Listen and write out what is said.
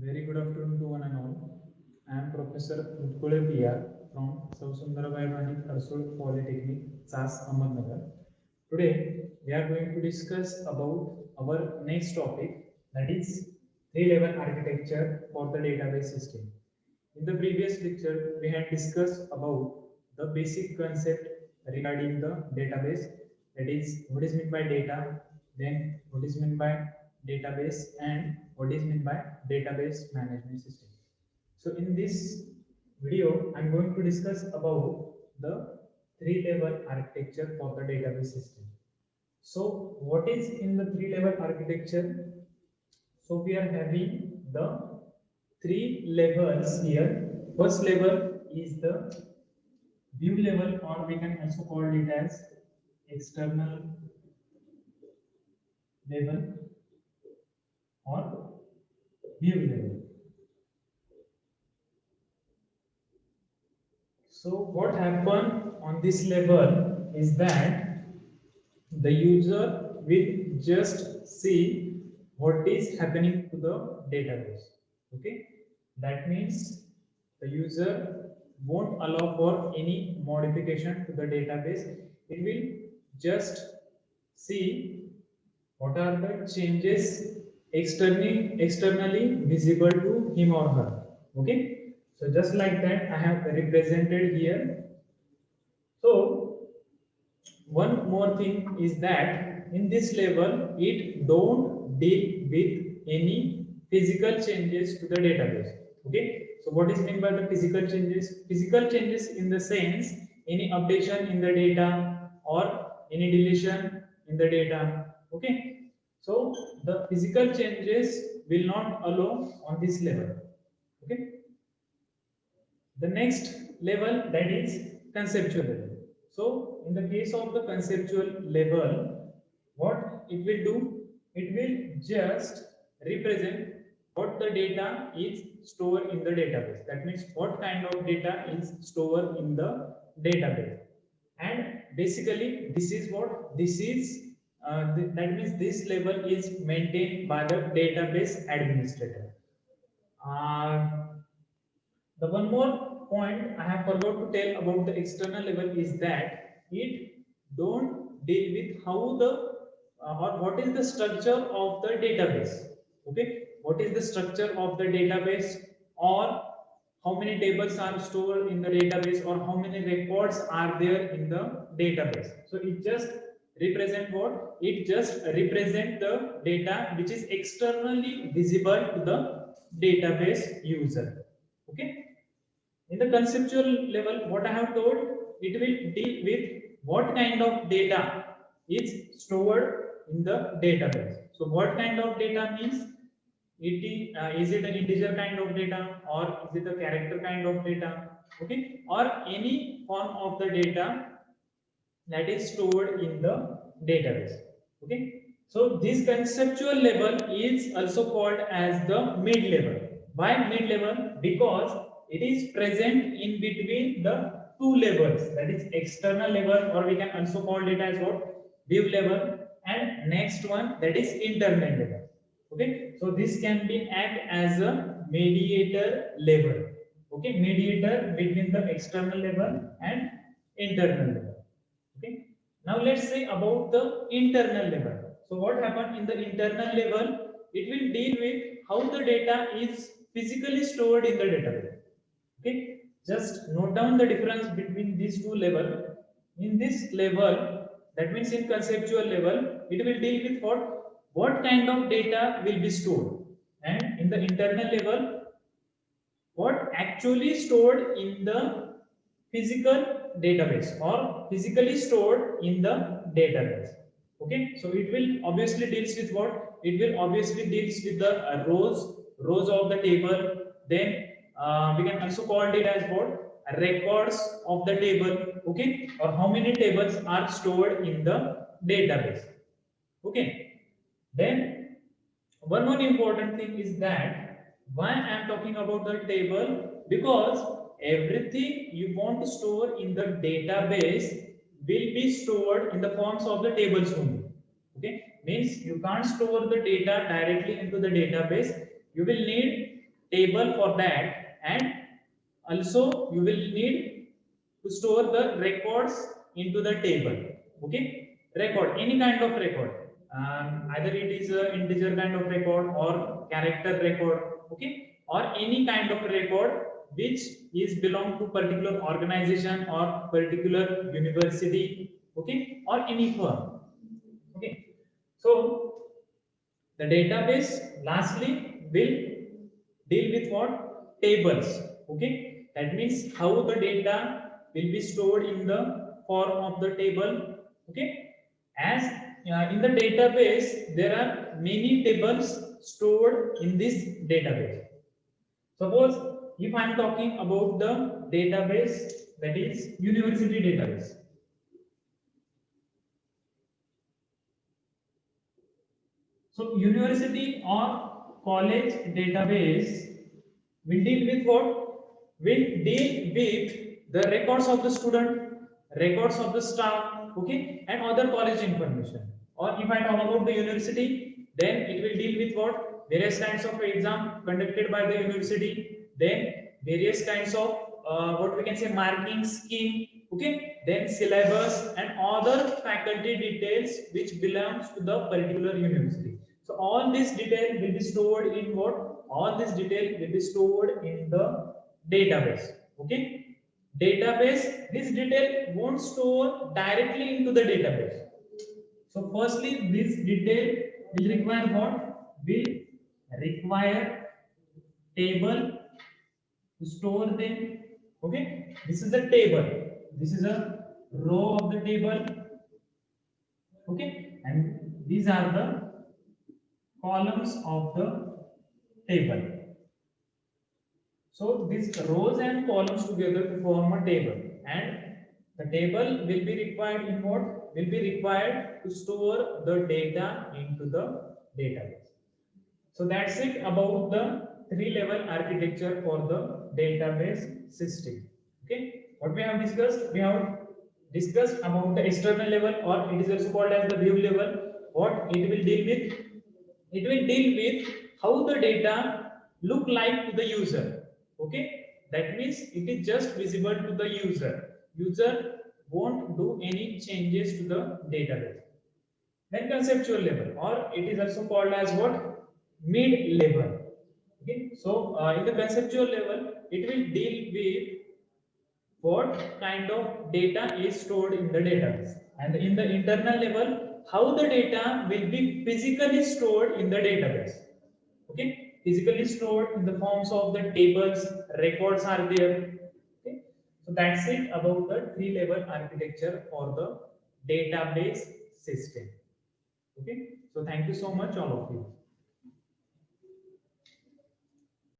Very good afternoon to one and all. I am Professor Utkule PR from Sausundara Arsul Polytechnic, SAS Ahmednagar. Today, we are going to discuss about our next topic, that is three-level architecture for the database system. In the previous lecture, we had discussed about the basic concept regarding the database, that is what is meant by data, then what is meant by database, and what is meant by database management system. So in this video, I'm going to discuss about the three-level architecture for the database system. So what is in the three-level architecture? So we are having the three levels here. First level is the view level, or we can also call it as external level or view level. So what happen on this level is that the user will just see what is happening to the database. Okay, that means the user won't allow for any modification to the database. It will just see what are the changes externally visible to him or her. Okay, so just like that I have represented here. So one more thing is that in this level it don't deal with any physical changes to the database. Okay, so what is meant by the physical changes? Physical changes in the sense any updation in the data or any deletion in the data. Okay, so the physical changes will not allow on this level. Okay, the next level, that is conceptual level. So in the case of the conceptual level, what it will do, it will just represent what the data is stored in the database. That means what kind of data is stored in the database. And basically this is what this is, that means this level is maintained by the database administrator. uh, the one more point I have forgot to tell about the external level is that it don't deal with how the or what is the structure of the database. Okay, what is the structure of the database, or how many tables are stored in the database, or how many records are there in the database. So it just represent what? It just represent the data which is externally visible to the database user. Okay, in the conceptual level, what I have told, it will deal with what kind of data is stored in the database. So what kind of data means, is it an integer kind of data, or is it a character kind of data? Okay, or any form of the data that is stored in the database. Okay, so this conceptual level is also called as the mid level. Why mid level? Because it is present in between the two levels, that is external level, or we can also call it as what? View level, and next one, that is internal level. Okay, so this can be act as a mediator level. Okay, mediator between the external level and internal level. Okay, now let's say about the internal level. So what happened in the internal level? It will deal with how the data is physically stored in the database. Okay, just note down the difference between these two levels. In this level, that means in conceptual level, it will deal with what kind of data will be stored, and in the internal level, what actually stored in the physical database or physically stored in the database. Okay, so it will obviously deals with what? It will obviously deals with the rows of the table. Then we can also call it as what? Records of the table. Okay, or how many tables are stored in the database. Okay, then one more important thing is that why I am talking about the table, because everything you want to store in the database will be stored in the forms of the tables only. Okay, means you can't store the data directly into the database. You will need table for that, and also you will need to store the records into the table. Okay, record, any kind of record, either it is a integer kind of record or character record, okay, or any kind of record which is belong to particular organization or particular university, okay, or any firm. Okay, so the database lastly will deal with what? Tables. Okay, that means how the data will be stored in the form of the table. Okay, as in the database there are many tables stored in this database. Suppose if I am talking about the database, that is university database. So university or college database will deal with what? Will deal with the records of the student, records of the staff, okay, and other college information. Or if I talk about the university, then it will deal with what? Various kinds of exam conducted by the university, then various kinds of what we can say marking scheme, okay, then syllabus and other faculty details which belongs to the particular university. So all this detail will be stored in what? All this detail will be stored in the database. Okay. Database, this detail won't store directly into the database. So firstly, this detail will require what? Will require table to store them. Okay. This is the table. This is a row of the table. Okay. And these are the columns of the table. So these rows and columns together to form a table, and the table will be required in what? Will be required to store the data into the database. So that's it about the three-level architecture for the database system. Okay, what we have discussed? We have discussed about the external level, or it is also called as the view level. What it will deal with? It will deal with how the data look like to the user. Okay, that means it is just visible to the user. User won't do any changes to the database. Then conceptual level, or it is also called as what? Mid level. Okay, so in the conceptual level, it will deal with what kind of data is stored in the database, and in the internal level, how the data will be physically stored in the database. Okay, physically stored in the forms of the tables, records are there. Okay, so that's it about the three-level architecture for the database system. Okay, so thank you so much, all of you.